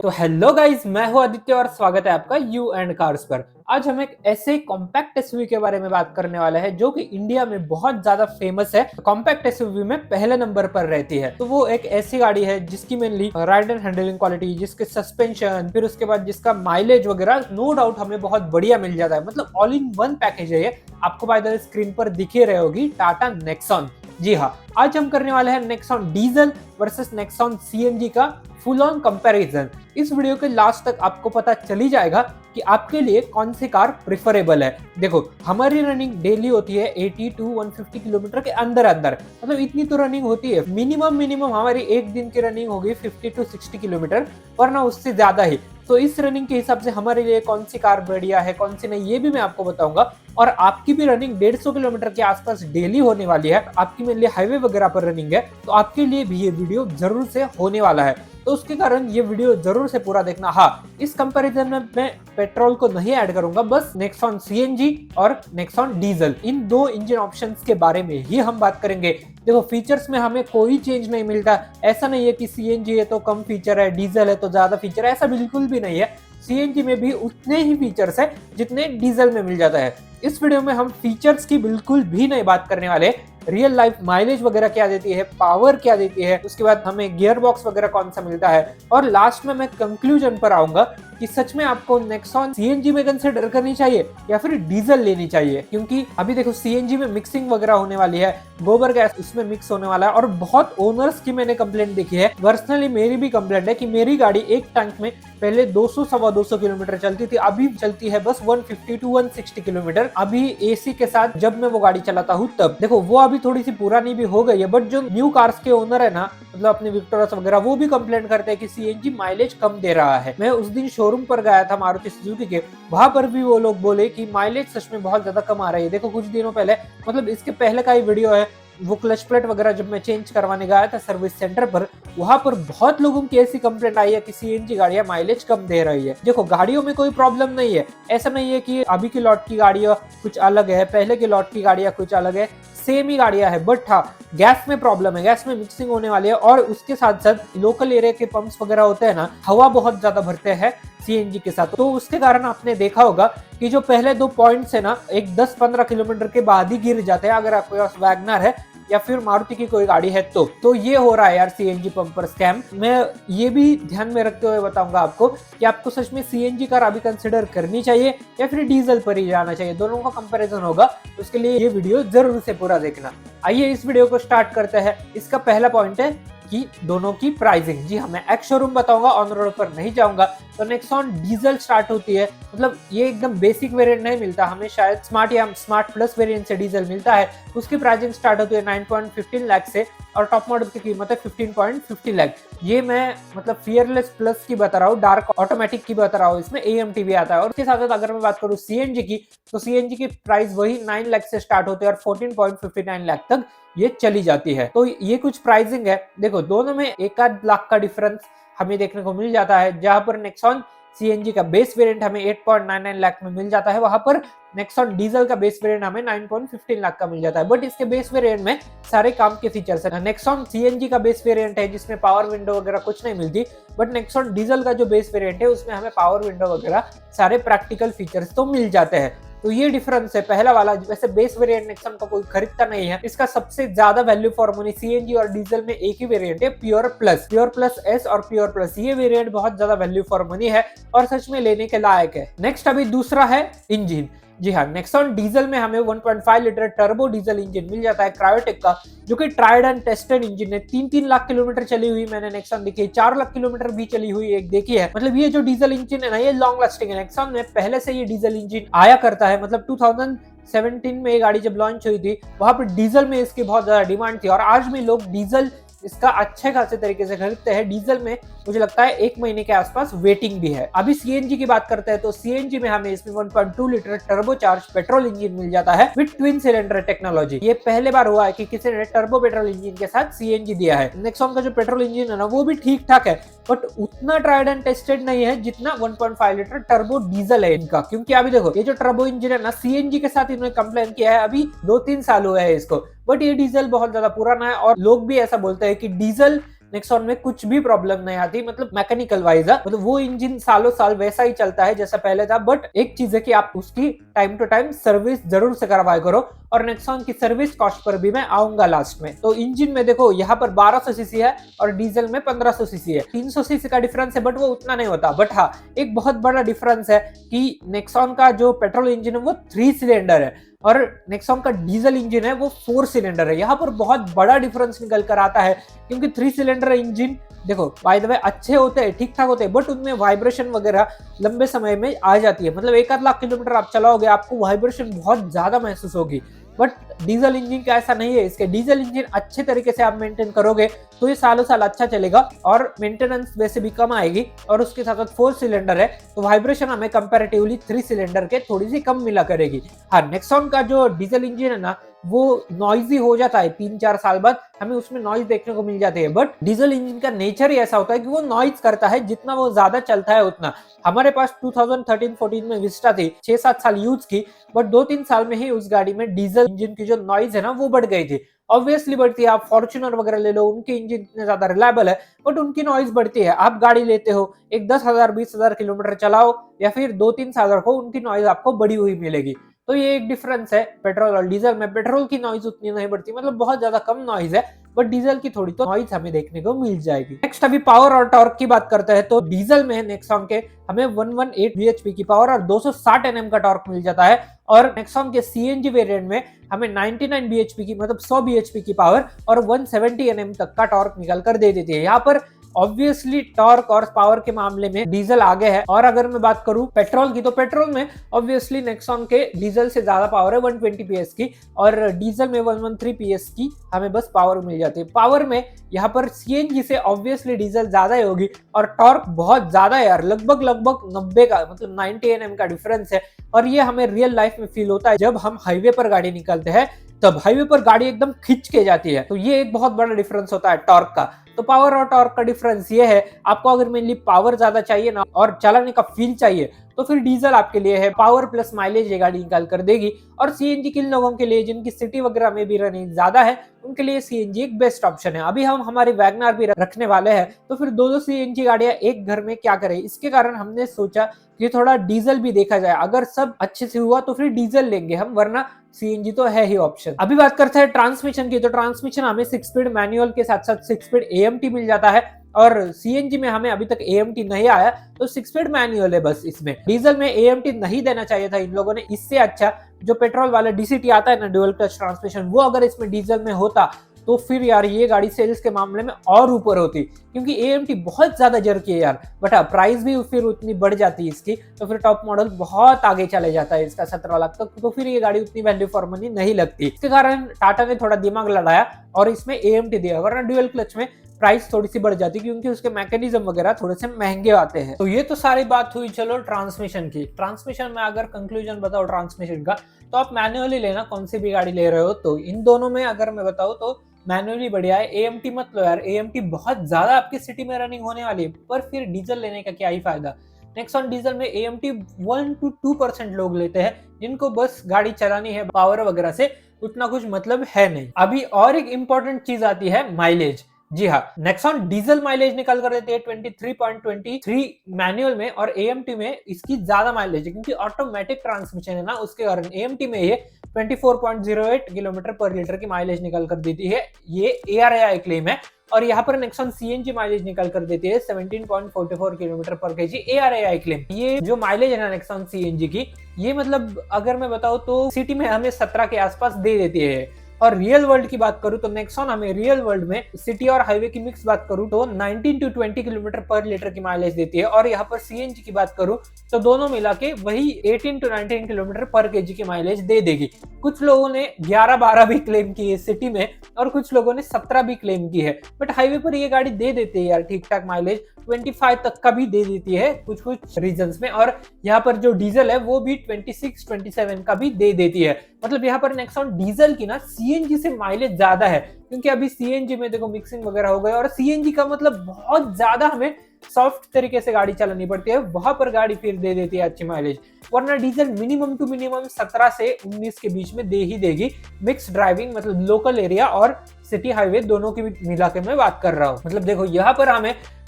तो hello guys, मैं हूं आदित्य और स्वागत है आपका यू एंड कार्स पर। आज हम एक ऐसे कॉम्पैक्ट एसयूवी के बारे में बात करने वाले हैं जो कि इंडिया में बहुत ज्यादा फेमस है। कॉम्पैक्ट एसयूवी में पहले नंबर पर रहती है। तो वो एक ऐसी गाड़ी है जिसकी mainly ride and handling quality, जिसके सस्पेंशन, फिर उसके बाद जिसका माइलेज वगैरह नो डाउट हमें बहुत बढ़िया मिल जाता है। मतलब ऑल इन वन पैकेज है ये। आपको बाय द वे स्क्रीन पर दिख ही रही होगी टाटा नेक्सॉन। जी हाँ, आज हम करने वाले हैं Nexon diesel versus Nexon CNG का फुल ऑन कंपैरिजन। इस वीडियो के लास्ट तक आपको पता चली जाएगा कि आपके लिए कौन सी कार प्रिफरेबल है। देखो, हमारी रनिंग डेली होती है 80 टू 150 किलोमीटर के अंदर अंदर। मतलब इतनी तो रनिंग होती है। मिनिमम हमारी एक दिन की रनिंग होगी 50 टू 60 किलोमीटर, वरना उससे ज्यादा ही। तो इस रनिंग के हिसाब से हमारे लिए कौन सी कार बढ़िया है, कौन सी नहीं, ये भी मैं आपको बताऊंगा। और आपकी भी रनिंग 150 किलोमीटर के आसपास डेली होने वाली है। आपकी मेनली हाईवे वगैरह पर रनिंग है, तो आपके लिए भी ये वीडियो जरूर से होने वाला है। तो उसके कारण ये वीडियो जरूर से पूरा देखना। हाँ, इस कंपैरिजन में मैं पेट्रोल को नहीं ऐड करूंगा, बस नेक्सॉन सीएनजी और नेक्सॉन डीजल, इन दो इंजन ऑप्शंस के बारे में ही हम बात करेंगे। देखो, फीचर्स में हमें कोई चेंज नहीं मिलता। ऐसा नहीं है कि सीएनजी है तो कम फीचर है, डीजल है तो ज्यादा फीचर है, ऐसा बिल्कुल भी नहीं है। सीएनजी में भी उतने ही फीचर्स है जितने डीजल में मिल जाता है। इस वीडियो में हम फीचर्स की बिल्कुल भी नहीं बात करने वाले। रियल लाइफ माइलेज वगैरह क्या देती है, पावर क्या देती है, उसके बाद हमें गियर बॉक्स वगैरह कौन सा मिलता है, और लास्ट में मैं कंक्लूजन पर आऊंगा कि सच में आपको नेक्सॉन सीएनजी में कंसिडर करनी चाहिए या फिर डीजल लेनी चाहिए। क्योंकि अभी देखो, सीएनजी में मिक्सिंग वगैरह होने वाली है, गोबर गैस उसमें मिक्स होने वाला है। और बहुत ओनर्स की मैंने कंप्लेंट देखी है, पर्सनली मेरी भी कंप्लेंट है कि मेरी गाड़ी एक टैंक में पहले 200 सवा 200 किलोमीटर चलती थी, अभी चलती है बस 150 टू 160 किलोमीटर। अभी एसी के साथ जब मैं वो गाड़ी चलाता हूँ तब। देखो, वो अभी थोड़ी सी पुरानी भी हो गई है, बट जो न्यू कार्स के ओनर है ना, मतलब अपने विक्टोरस वगैरह, वो भी कंप्लेंट करते हैं कि सीएनजी माइलेज कम दे रहा है। मैं उस दिन शोरूम पर गया था मारुति सुजुकी के, वहां पर भी वो लोग बोले कि माइलेज सच में बहुत ज्यादा कम आ रही है। देखो, कुछ दिनों पहले, मतलब इसके पहले का ही वीडियो है, वो क्लच प्लेट वगैरह जब मैं चेंज करवाने गया था सर्विस सेंटर पर, वहां पर बहुत लोगों की ऐसी कंप्लेंट आई है कि सीएनजी गाड़ियां माइलेज कम दे रही है। देखो, गाड़ियों में कोई प्रॉब्लम नहीं है। ऐसा नहीं है कि अभी की लॉट की गाड़ियां कुछ अलग है, पहले के लॉट की गाड़ियां कुछ अलग है, सेम ही गाड़ियां है। बट हाँ, गैस में प्रॉब्लम है, गैस में मिक्सिंग होने वाली है। और उसके साथ साथ लोकल एरिया के पंप्स वगैरह होते हैं ना, हवा बहुत ज्यादा भरते हैं सीएनजी के साथ। तो उसके कारण आपने देखा होगा कि जो पहले 2 पॉइंट्स है ना, एक 10-15 किलोमीटर के बाद ही गिर जाते हैं अगर आपके पास वैगनर है या फिर मारुति की कोई गाड़ी है तो ये हो रहा है यार सीएनजी पंप पर स्कैम। मैं ये भी ध्यान में रखते हुए बताऊंगा आपको कि आपको सच में सीएनजी कार अभी कंसिडर करनी चाहिए या फिर डीजल पर ही जाना चाहिए। दोनों का कंपैरिजन होगा, उसके लिए ये वीडियो जरूर से पूरा देखना। आइए इस वीडियो को स्टार्ट करते हैं। इसका पहला पॉइंट है कि दोनों की प्राइसिंग। जी हाँ, मैं एक्स शोरूम बताऊंगा, ऑन रोड पर नहीं जाऊंगा। तो नेक्सॉन डीजल स्टार्ट होती है, मतलब ये एकदम बेसिक वेरिएंट नहीं मिलता हमें, शायद स्मार्ट या स्मार्ट प्लस वेरिएंट से डीजल मिलता है। उसकी प्राइसिंग स्टार्ट होती है 9.15 लाख से, और टॉप मॉडल की कीमत है 15.50 लाख। ये मैं मतलब फियरलेस प्लस की बता रहा हूँ, डार्क ऑटोमेटिक की बता रहा हूँ, इसमें एएमटी भी आता है। और उसके साथ साथ अगर मैं बात करूँ सीएनजी की, तो सीएनजी की प्राइस वही 9 लाख से स्टार्ट होती है और 14.59 लाख तक ये चली जाती है। तो ये कुछ प्राइसिंग है। देखो, दोनों में 1-8 लाख का डिफरेंस हमें देखने को मिल जाता है। जहां पर नेक्सॉन सीएनजी का बेस वेरिएंट हमें 8.99 लाख में मिल जाता है, वहां पर नेक्सॉन डीजल का बेस वेरिएंट हमें 9.15 लाख का मिल जाता है। बट इसके बेस वेरिएंट में सारे काम के फीचर्स है। नेक्सॉन सीएनजी का बेस वेरिएंट है जिसमें पावर विंडो वगैरह कुछ नहीं मिलती, बट नेक्सॉन डीजल का जो बेस वेरिएंट है उसमें हमें पावर विंडो वगैरह सारे प्रैक्टिकल फीचर्स तो मिल जाते हैं। तो ये डिफरेंस है पहला वाला। वैसे बेस वेरिएंट नेक्सॉन का कोई खरीदता नहीं है। इसका सबसे ज्यादा वैल्यू फॉर मनी सीएनजी और डीजल में एक ही वेरिएंट है, प्योर प्लस एस और प्योर प्लस। ये वेरिएंट बहुत ज्यादा वैल्यू फॉर मनी है और सच में लेने के लायक है। नेक्स्ट अभी दूसरा है इंजन। जी हाँ, नेक्सॉन डीजल में हमें 1.5 लीटर टर्बो डीजल इंजन मिल जाता है क्रायोटेक का, जो कि ट्राइड एंड टेस्टेड इंजन है। 3-3 लाख किलोमीटर चली हुई मैंने नेक्सॉन देखी है, 4 लाख किलोमीटर भी चली हुई एक देखी है। मतलब ये जो डीजल इंजन है ना, ये लॉन्ग लास्टिंग है। नेक्सॉन में पहले से ये डीजल इंजन आया करता है। मतलब 2017 में ये गाड़ी जब लॉन्च हुई थी, वहां पर डीजल में इसकी बहुत ज्यादा डिमांड थी और आज भी लोग डीजल इसका अच्छे खासे तरीके से खरीदते हैं। डीजल में मुझे लगता है 1 महीने के आसपास वेटिंग भी है। अभी सीएनजी की बात करते हैं, तो सीएनजी में हमें इसमें 1.2 litre turbo charge petrol engine मिल जाता है विद ट्विन सिलेंडर टेक्नोलॉजी। ये पहले बार हुआ है कि किसी ने टर्बो पेट्रोल इंजन के साथ सीएनजी दिया है। नेक्सॉन का जो पेट्रोल इंजन है ना, वो भी ठीक ठाक है, बट उतना ट्राइड एंड टेस्टेड नहीं है जितना 1.5 लीटर टर्बो डीजल है इनका। क्योंकि अभी देखो, ये जो टर्बो इंजन है ना, सीएनजी के साथ इन्होंने कंप्लेन किया है, अभी 2-3 साल हुए हैं इसको, बट ये डीजल बहुत ज्यादा पुराना है। और लोग भी ऐसा बोलते हैं कि डीजल नेक्सॉन में कुछ भी प्रॉब्लम नहीं आती, मतलब मैकेनिकल वाइज है, मतलब वो इंजन सालों साल वैसा ही चलता है जैसा पहले था। बट एक चीज है कि आप उसकी टाइम टू टाइम सर्विस जरूर से करवाया करो, और नेक्सॉन की सर्विस कॉस्ट पर भी मैं आऊंगा लास्ट में। तो इंजन में देखो यहाँ पर 1200 सीसी है और डीजल में 1500 सीसी है, 300 सीसी का डिफरेंस है, बट वो उतना नहीं होता। बट हाँ, एक बहुत बड़ा डिफरेंस है कि नेक्सॉन का जो पेट्रोल इंजन है वो 3 सिलेंडर है और नेक्सॉन का डीजल इंजन है वो 4 सिलेंडर है। यहाँ पर बहुत बड़ा डिफरेंस निकल कर आता है, क्योंकि 3 सिलेंडर इंजन देखो बाय द वे अच्छे होते हैं, ठीक ठाक होते हैं, बट उनमें वाइब्रेशन वगैरह लंबे समय में आ जाती है। मतलब 1 आध लाख किलोमीटर आप चलाओगे, आपको वाइब्रेशन बहुत ज्यादा महसूस होगी। बट डीजल इंजन का ऐसा नहीं है। इसके डीजल इंजन अच्छे तरीके से आप मेंटेन करोगे तो ये सालों साल अच्छा चलेगा और मेंटेनेंस वैसे भी कम आएगी। और उसके साथ साथ 4 सिलेंडर है तो वाइब्रेशन हमें कंपैरेटिवली 3 सिलेंडर के थोड़ी सी कम मिला करेगी। हाँ, नेक्सॉन का जो डीजल इंजन है ना वो नॉइजी हो जाता है, 3-4 साल बाद हमें उसमें नॉइज देखने को मिल जाती है। बट डीजल इंजन का नेचर ही ऐसा होता है कि वो नॉइज करता है, जितना वो ज्यादा चलता है उतना। हमारे पास 2013-14 में विस्टा थी, 6-7 साल यूज की, बट 2-3 साल में ही उस गाड़ी में डीजल इंजन की जो नॉइज है ना वो बढ़ गई थी। ऑब्वियसली बढ़ती है, आप फॉर्च्यूनर वगैरह ले लो, उनके इंजन इतने ज्यादा रिलायबल है बट उनकी नॉइज बढ़ती है। आप गाड़ी लेते हो, एक 10,000-20,000 किलोमीटर चलाओ या फिर 2-3 साल रखो, उनकी नॉइज आपको बढ़ी हुई मिलेगी। तो ये एक डिफरेंस है पेट्रोल और डीजल में। पेट्रोल की नॉइज उतनी नहीं बढ़ती, मतलब बहुत ज्यादा कम नॉइज है, बट डीजल की थोड़ी तो नॉइज हमें देखने को मिल जाएगी। नेक्स्ट अभी पावर और टॉर्क की बात करते हैं। तो डीजल में नेक्सॉन के हमें 118 bhp की पावर और 260 Nm का टॉर्क मिल जाता है, और नेक्सॉन के सीएनजी वेरिएंट में हमें 99 bhp की, मतलब 100 bhp की पावर और 170 Nm तक का टॉर्क निकल कर दे देती है। यहाँ पर ऑब्वियसली टॉर्क और पावर के मामले में डीजल आगे है। और अगर मैं बात करूं पेट्रोल की, तो पेट्रोल में ऑब्वियसली नेक्सॉन के डीजल से ज्यादा पावर है 120 PS की, और डीजल में 113 PS की हमें बस पावर मिल जाती है। पावर में यहाँ पर सीएनजी से ऑब्वियसली डीजल ज्यादा ही होगी, और टॉर्क बहुत ज्यादा है यार, लगभग 90 का, मतलब 90 Nm का डिफरेंस है। और ये हमें रियल लाइफ में फील होता है जब हम हाईवे पर गाड़ी निकलते हैं, तब हाईवे पर गाड़ी एकदम खिंच के जाती है। तो ये एक बहुत बड़ा डिफरेंस होता है टॉर्क का। तो पावर और टॉर्क का डिफरेंस ये है, आपको अगर मेनली पावर ज्यादा चाहिए ना और चलाने का फील चाहिए तो फिर डीजल आपके लिए है। पावर प्लस माइलेज ये गाड़ी निकाल कर देगी। और सीएनजी किन लोगों के लिए जिनकी सिटी वगैरह में भी रनिंग ज्यादा है, उनके लिए सीएनजी एक बेस्ट ऑप्शन है। अभी हम हमारी वैगनआर भी रखने वाले हैं, तो फिर दो सीएनजी गाड़ियां एक घर में क्या करें, इसके कारण हमने सोचा कि थोड़ा डीजल भी देखा जाए। अगर सब अच्छे से हुआ तो फिर डीजल लेंगे हम, वरना सीएनजी तो है ही ऑप्शन। अभी बात करते हैं ट्रांसमिशन की। तो ट्रांसमिशन हमें 6 स्पीड मैनुअल के साथ साथ 6 स्पीड एएमटी मिल जाता है, और सीएनजी में हमें अभी तक एएमटी नहीं आया, तो 6 स्पीड मैनुअल है बस इसमें। डीजल में एएमटी नहीं देना चाहिए था इन लोगों ने। इससे अच्छा जो पेट्रोल वाला डीसीटी आता है ना, ड्यूअल क्लच ट्रांसमिशन, वो अगर इसमें डीजल में होता तो फिर यार ये गाड़ी सेल्स के मामले में और ऊपर होती, क्योंकि एएमटी बहुत ज्यादा जर्की है यार। बट हाँ, प्राइस भी फिर उतनी बढ़ जाती है इसकी, तो फिर टॉप मॉडल बहुत आगे चले जाता है इसका 17 लाख तक, तो फिर ये गाड़ी उतनी वैल्यू फॉर मनी नहीं लगती। इसके कारण टाटा ने थोड़ा दिमाग लड़ाया और इसमें एएमटी दिया, वरना ड्यूअल क्लच में प्राइस थोड़ी सी बढ़ जाती, क्योंकि उसके मैकेनिज्म वगैरह थोड़े से महंगे आते हैं। तो ये तो सारी बात हुई चलो ट्रांसमिशन की। ट्रांसमिशन में अगर कंक्लूजन बताओ ट्रांसमिशन का, तो आप मैनुअली लेना, कौन सी भी गाड़ी ले रहे हो तो। इन दोनों में अगर मैं बताऊं तो मैनुअली बढ़िया है। एएमटी मत लो यार, एएमटी बहुत ज्यादा आपकी सिटी में रनिंग होने वाली है, पर फिर डीजल लेने का क्या ही फायदा। नेक्सॉन डीजल में एएमटी 1-2% लोग लेते हैं, जिनको बस गाड़ी चलानी है, पावर वगैरह से उतना कुछ मतलब है नहीं। अभी और एक इंपॉर्टेंट चीज आती है माइलेज। जी हाँ, नेक्सॉन डीजल माइलेज निकल कर देती है 23.23 मैनुअल में, और एएमटी में इसकी ज्यादा माइलेज है, क्योंकि ऑटोमेटिक ट्रांसमिशन है ना, उसके कारण एएमटी में ये 24.08 किलोमीटर पर लीटर की माइलेज निकल कर देती है। ये ARAI क्लेम है। और यहाँ पर नेक्सॉन सीएनजी माइलेज निकल कर देती है 17.44 किलोमीटर पर केजी, ARAI क्लेम। ये जो माइलेज है ना नेक्सॉन सीएनजी की, ये मतलब अगर मैं बताऊं तो सिटी में हमें 17 के आसपास दे देती है। और रियल वर्ल्ड की बात करूं तो नेक्सॉन हमें रियल वर्ल्ड में सिटी और हाईवे की मिक्स बात करूं तो 19 to 20 किलोमीटर पर लीटर की माइलेज देती है। और यहाँ पर सीएनजी की बात करूं तो दोनों मिला के वही 18 to 19 किलोमीटर पर केजी की माइलेज दे देगी। कुछ लोगों ने 11-12 भी क्लेम की है सिटी में, और कुछ लोगों ने 17 भी क्लेम की है। बट हाईवे पर ये गाड़ी दे देती है यार ठीक ठाक माइलेज, 25 तक का भी दे देती है कुछ कुछ रीजंस में। और यहाँ पर जो डीजल है वो भी 26-27 का भी दे देती है। मतलब यहाँ पर नेक्सॉन डीजल की ना सीएनजी से माइलेज ज्यादा है, क्योंकि अभी सीएनजी में देखो मिक्सिंग वगैरह हो गई, और सीएनजी का मतलब बहुत ज्यादा हमें सॉफ्ट तरीके से गाड़ी चलानी पड़ती है, वहां पर गाड़ी फिर दे देती है अच्छी माइलेज। वरना डीजल मिनिमम टू मिनिमम 17 से 19 के बीच में दे ही देगी। मिक्स ड्राइविंग मतलब लोकल एरिया और सिटी हाईवे दोनों की मिला के मैं बात कर रहा हूँ। मतलब देखो यहाँ पर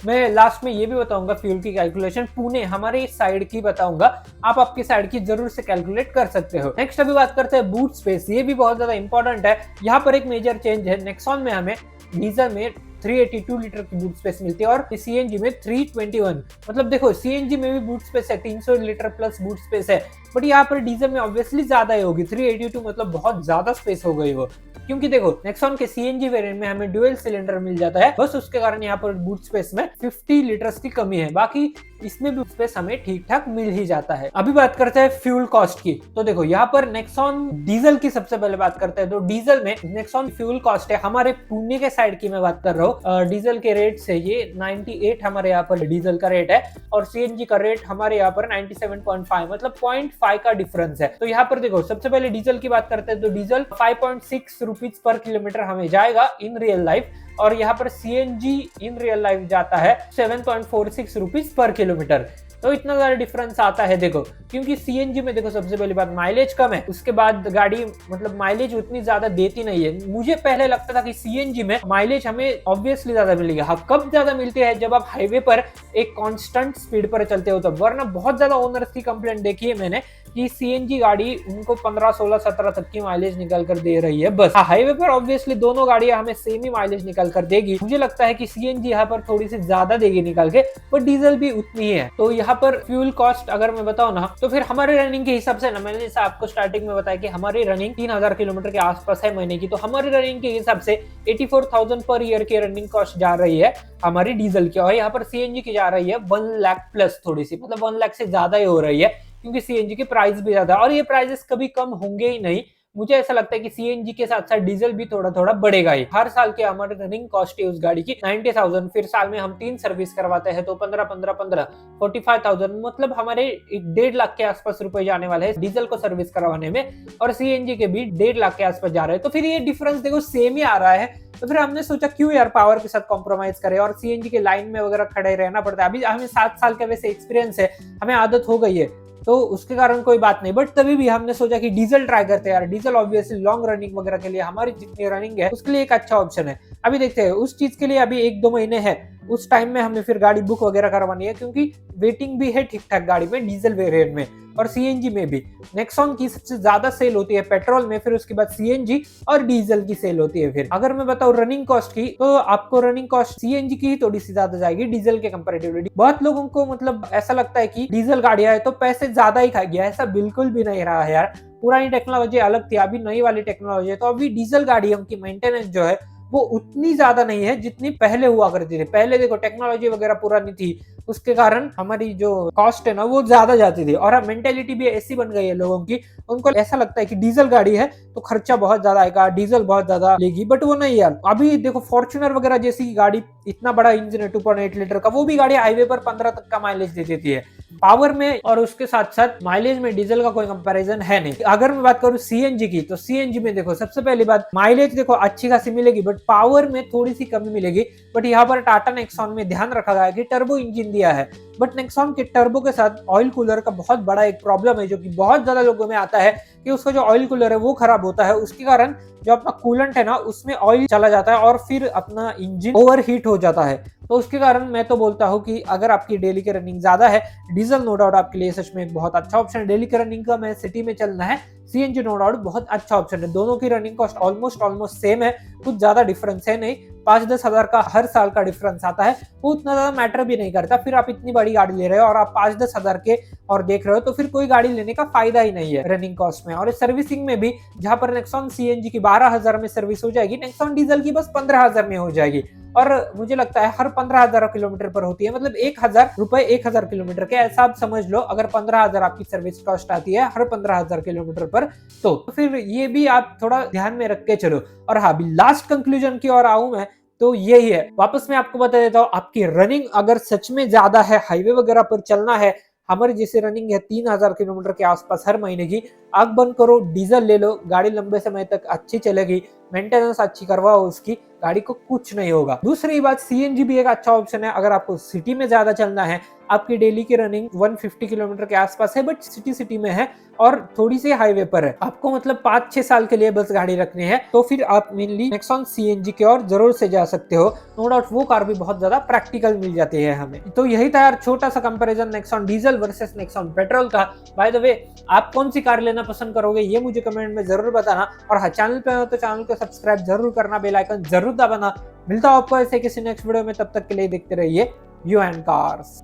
मैं लास्ट में ये भी बताऊंगा फ्यूल की कैलकुलेशन पुणे हमारे इस साइड की बताऊंगा, आप आपकी साइड की जरूर से कैलकुलेट कर सकते हो। नेक्स्ट अभी बात करते हैं बूट स्पेस, ये भी बहुत ज्यादा इंपॉर्टेंट है। यहाँ पर एक मेजर चेंज है, नेक्सॉन में हमें डीजल में 382 लीटर की बूट स्पेस मिलती है और सीएनजी में 321। मतलब देखो सीएनजी में भी बूट स्पेस है, 300 लीटर प्लस बूट स्पेस है, बट यहाँ पर डीजल में ऑब्वियसली ज्यादा ही होगी। 382 मतलब बहुत ज्यादा स्पेस हो गई वो, क्योंकि देखो नेक्सॉन के सीएनजी वेरिएंट में हमें डुअल सिलेंडर मिल जाता है, बस उसके कारण यहाँ पर बूट स्पेस में 50 लीटर्स की कमी है, बाकी इसमें बूट स्पेस हमें ठीक ठाक मिल ही जाता है। अभी बात करते हैं फ्यूल कॉस्ट की, तो देखो यहाँ पर नेक्सॉन डीजल की सबसे पहले बात करते हैं। तो डीजल में नेक्सॉन फ्यूल कॉस्ट है, हमारे पुणे के साइड की मैं बात कर रहा हूँ, डीजल के रेट से ये 98 हमारे यहाँ पर डीजल का रेट है और सीएनजी का रेट हमारे यहाँ पर 97.5, मतलब 0.5 का डिफरेंस है। तो यहाँ पर देखो सबसे पहले डीजल की बात करते हैं, तो डीजल 5.6 रुपीज पर किलोमीटर हमें जाएगा इन रियल लाइफ, और यहाँ पर सीएनजी इन रियल लाइफ जाता है 7.46 रुपीज पर किलोमीटर। तो इतना ज्यादा डिफरेंस आता है देखो, क्योंकि सीएनजी में देखो सबसे पहली बात माइलेज कम है, उसके बाद गाड़ी मतलब माइलेज उतनी ज्यादा देती नहीं है। मुझे पहले लगता था कि सीएनजी में माइलेज हमें ऑब्वियसली ज्यादा मिलेगी। हाँ, कब ज्यादा मिलती है, जब आप हाईवे पर एक कांस्टेंट स्पीड पर चलते हो तब, वरना बहुत ज्यादा ओनर्स की कंप्लेंट देखी है मैंने कि सीएनजी गाड़ी उनको 15, 16, 17 तक की माइलेज निकल कर दे रही है बस। हाईवे पर ऑब्वियसली दोनों गाड़ियां हमें सेम ही माइलेज निकल कर देगी। मुझे लगता है कि सीएनजी यहाँ पर थोड़ी सी ज्यादा देगी निकाल के, पर डीजल भी उतनी ही है। तो यहाँ पर फ्यूल कॉस्ट अगर मैं बताऊं ना, तो फिर हमारे रनिंग के हिसाब से ना, मैंने जैसे आपको स्टार्टिंग में बताया कि हमारी रनिंग 3000 किलोमीटर के आसपास है महीने की, तो हमारी रनिंग के हिसाब से 84,000 पर ईयर की रनिंग कॉस्ट जा रही है हमारी डीजल की, और यहाँ पर सीएनजी की जा रही है 1 लाख प्लस, थोड़ी सी मतलब 1 लाख से ज्यादा ही हो रही है, क्योंकि सीएनजी की प्राइस भी ज्यादा है और ये प्राइसेस कभी कम होंगे ही नहीं। मुझे ऐसा लगता है कि सीएनजी के साथ साथ डीजल भी थोड़ा थोड़ा बढ़ेगा ही। हर साल के हमारे रनिंग कॉस्ट है उस गाड़ी की 90,000, फिर साल में हम 3 सर्विस करवाते हैं तो 15 45,000, मतलब हमारे 1.5 लाख के आसपास रुपए जाने वाले हैं डीजल को सर्विस करवाने में, और सीएनजी के भी 1.5 लाख के आसपास जा रहे हैं। तो फिर ये डिफरेंस देखो सेम ही आ रहा है, तो फिर हमने सोचा क्यों यार पावर के साथ कॉम्प्रोमाइज करें, और सीएनजी के लाइन में वगैरह खड़े रहना पड़ता है। अभी हमें 7 साल का वैसे एक्सपीरियंस है, हमें आदत हो गई है, तो उसके कारण कोई बात नहीं, बट तभी भी हमने सोचा कि डीजल ट्राई करते हैं यार। डीजल ऑब्वियसली लॉन्ग रनिंग वगैरह के लिए, हमारी जितनी रनिंग है उसके लिए एक अच्छा ऑप्शन है। अभी देखते हैं, उस चीज के लिए अभी 1-2 महीने है, उस टाइम में हमें फिर गाड़ी बुक वगैरह करवानी है, क्योंकि वेटिंग भी है ठीक ठाक गाड़ी में डीजल वेरिएंट में और सीएनजी में भी। नेक्सॉन की सबसे ज्यादा सेल होती है पेट्रोल में, फिर उसके बाद सीएनजी और डीजल की सेल होती है। फिर अगर मैं बताऊं रनिंग कॉस्ट की, तो आपको रनिंग कॉस्ट सीएनजी की ही थोड़ी सी ज्यादा जाएगी डीजल के कंपैरेटिवली। बहुत लोगों को मतलब ऐसा लगता है कि डीजल गाड़ियां है तो पैसे ज्यादा ही खाएगी, ऐसा बिल्कुल भी नहीं रहा है यार। पुरानी टेक्नोलॉजी अलग थी, अभी नई वाली टेक्नोलॉजी है, तो अभी डीजल गाड़ियों की मेंटेनेंस जो है वो उतनी ज्यादा नहीं है जितनी पहले हुआ करती थी। पहले देखो टेक्नोलॉजी वगैरह पुरानी थी, उसके कारण हमारी जो कॉस्ट है ना वो ज्यादा जाती थी, और अब मेंटेलिटी भी ऐसी बन गई है लोगों की, उनको ऐसा लगता है कि डीजल गाड़ी है तो खर्चा बहुत ज्यादा आएगा, डीजल बहुत ज्यादा लेगी, बट वो नहीं यार। अभी देखो फॉर्च्यूनर वगैरह जैसी गाड़ी, इतना बड़ा इंजन है 2.8 लीटर का, वो भी गाड़ी हाईवे पर 15 तक का माइलेज दे देती है पावर में, और उसके साथ साथ माइलेज में डीजल का कोई कंपैरिजन है नहीं। अगर मैं बात करूं सीएनजी की, तो सीएनजी में देखो सबसे पहली बात माइलेज देखो अच्छी खासी मिलेगी, बट पावर में थोड़ी सी कमी मिलेगी। बट यहाँ पर टाटा नेक्सॉन में ध्यान रखा गया कि टर्बो इंजन दिया है, बट नेक्सॉन के टर्बो के साथ ऑयल कूलर का बहुत बड़ा एक प्रॉब्लम है, जो कि बहुत ज्यादा लोगों में आता है कि उसका जो ऑयल कूलर है वो खराब होता है, उसके कारण जो अपना कूलेंट है ना उसमें ऑयल चला जाता है और फिर अपना इंजन ओवरहीट हो जाता है। तो उसके कारण मैं तो बोलता हूँ कि अगर आपकी डेली की रनिंग ज्यादा है, डीजल नो डाउट आपके लिए सच में एक बहुत अच्छा ऑप्शन है। डेली की रनिंग का मैं सिटी में चलना है, सीएनजी नो डाउट बहुत अच्छा ऑप्शन है। दोनों की रनिंग कॉस्ट ऑलमोस्ट सेम है, कुछ ज्यादा डिफरेंस है नहीं, 5-10 हजार का हर साल का डिफरेंस आता है, वो उतना ज्यादा मैटर भी नहीं करता। फिर आप इतनी बड़ी गाड़ी ले रहे हो और आप 5-10 हजार के और देख रहे हो, तो फिर कोई गाड़ी लेने का फायदा ही नहीं है रनिंग कॉस्ट में। और सर्विसिंग में भी, जहां पर नेक्सॉन सीएनजी की 12,000 में सर्विस हो जाएगी, नेक्सॉन डीजल की बस 15,000 में हो जाएगी, और मुझे लगता है हर 15,000 किलोमीटर पर होती है, मतलब 1,000 रुपए 1,000 किलोमीटर के, ऐसा आप समझ लो। अगर 15,000 आपकी सर्विस कॉस्ट आती है हर 15,000 किलोमीटर पर, तो फिर ये भी आप थोड़ा ध्यान में रख के चलो। और हाँ, अभी लास्ट कंक्लूजन की ओर आऊं मैं, तो यही है, वापस मैं आपको बता देता हूँ, आपकी रनिंग अगर सच में ज्यादा है, हाईवे वगैरह पर चलना है, हमारी जैसे रनिंग है 3,000 किलोमीटर के आसपास हर महीने की, आंख बंद करो, डीजल ले लो, गाड़ी लंबे समय तक अच्छी चलेगी, मेंटेनेंस अच्छी करवाओ उसकी, गाड़ी को कुछ नहीं होगा। दूसरी बात, सीएनजी भी एक अच्छा ऑप्शन है अगर आपको सिटी में ज्यादा चलना है, आपकी डेली की रनिंग 150 किलोमीटर के आसपास है, बट सिटी में है और थोड़ी सी हाईवे पर है, आपको मतलब 5-6 साल के लिए बस गाड़ी रखनी है, तो फिर आप मेनली नेक्सॉन सीएनजी की ओर जरूर से जा सकते हो। नो डाउट वो कार भी बहुत ज्यादा प्रैक्टिकल मिल जाती है हमें। तो यही था यार छोटा सा comparison Nexon diesel versus Nexon petrol का। बाय द वे, आप कौन सी कार लेना पसंद करोगे ये मुझे कमेंट में जरूर बताना, और हाँ, चैनल पे हो तो चैनल को सब्सक्राइब जरूर करना, बेल आइकन जरूर दबाना। मिलता हूं आपको ऐसे किसी नेक्स्ट वीडियो में, तब तक के लिए देखते रहिए यू एंड कार्स।